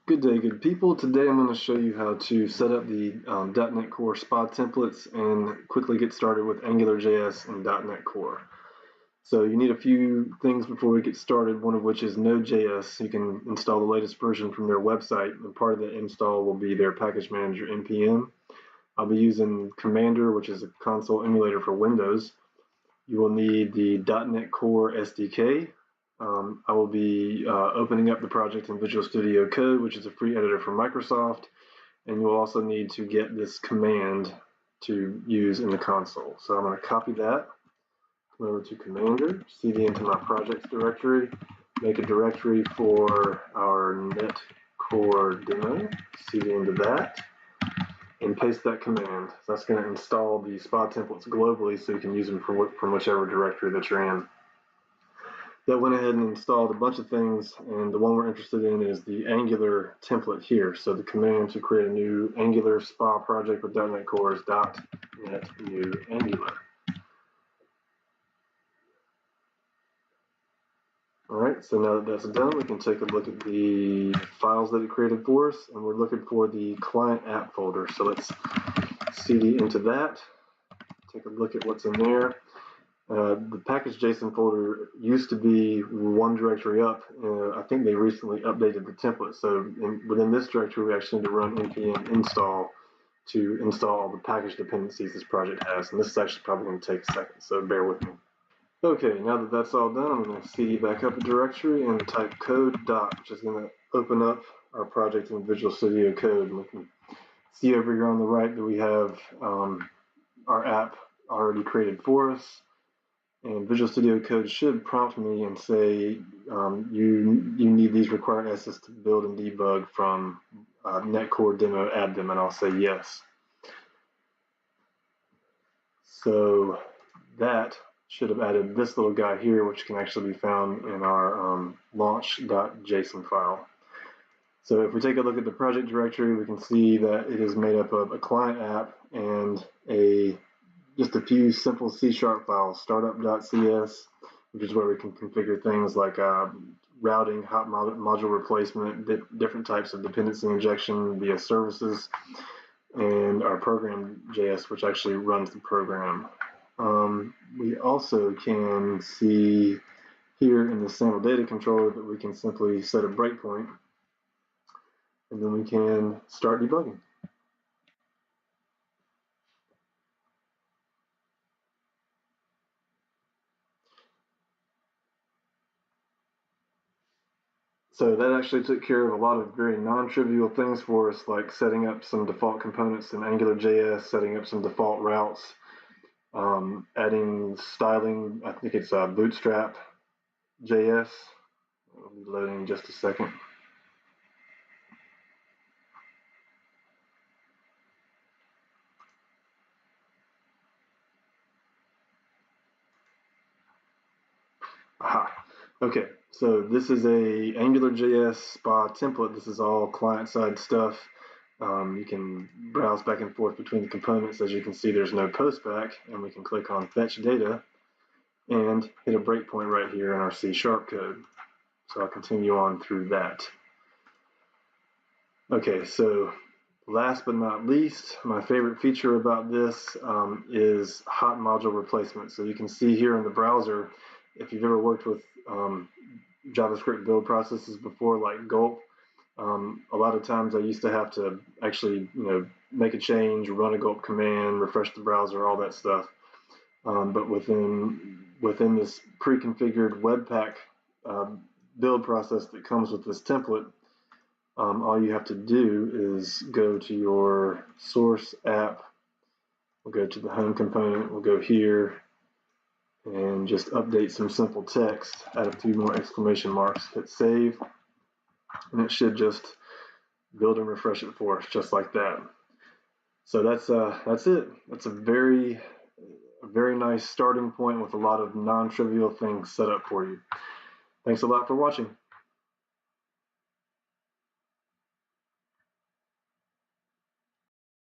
Good day, good people. Today I'm going to show you how to set up the .NET Core SPA templates and quickly get started with AngularJS and .NET Core. So you need a few things before we get started, one of which is Node.js. You can install the latest version from their website, and part of the install will be their package manager npm. I'll be using Commander, which is a console emulator for Windows. You will need the .NET Core SDK. I will be opening up the project in Visual Studio Code, which is a free editor from Microsoft, and you'll also need to get this command to use in the console. So I'm going to copy that, come over to Commander, cd into my projects directory, make a directory for our .NET Core demo, cd into that, and paste that command. So that's going to install the SPA templates globally so you can use them from whichever directory that you're in. That went ahead and installed a bunch of things, and the one we're interested in is the Angular template here. So the command to create a new Angular SPA project with .NET Core is .NET new Angular. Alright, so now that that's done, we can take a look at the files that it created for us, and we're looking for the client app folder. So let's cd into that, take a look at what's in there. The package.json folder used to be one directory up. I think they recently updated the template. So within this directory, we actually need to run npm install to install all the package dependencies this project has. And this is actually probably going to take a second, so bear with me. Okay, now that that's all done, I'm going to cd back up the directory and type code dot, which is going to open up our project in Visual Studio Code. And we can see over here on the right that we have our app already created for us. And Visual Studio Code should prompt me and say you need these required assets to build and debug from .NET Core demo, add them, and I'll say yes. So that should have added this little guy here, which can actually be found in our launch.json file. So if we take a look at the project directory, we can see that it is made up of a client app and just a few simple C# files, startup.cs, which is where we can configure things like routing, hot module replacement, different types of dependency injection via services, and our program.js, which actually runs the program. We also can see here in the sample data controller that we can simply set a breakpoint, and then we can start debugging. So that actually took care of a lot of very non-trivial things for us, like setting up some default components in AngularJS, setting up some default routes, adding styling. I think it's Bootstrap.js. I'll be loading in just a second. Aha. Okay, so this is a AngularJS SPA template. This is all client-side stuff. You can browse back and forth between the components. As you can see, there's no postback, and we can click on Fetch Data and hit a breakpoint right here in our C# code. So I'll continue on through that. Okay, so last but not least, my favorite feature about this is hot module replacement. So you can see here in the browser, if you've ever worked with JavaScript build processes before, like gulp, a lot of times I used to have to actually, make a change, run a gulp command, refresh the browser, all that stuff. But within this pre-configured Webpack build process that comes with this template, all you have to do is go to your source app. We'll go to the home component. We'll go here and just update some simple text, add a few more exclamation marks, hit save, and it should just build and refresh it for us just like that. So that's it. That's a very nice starting point with a lot of non-trivial things set up for you. Thanks a lot for watching.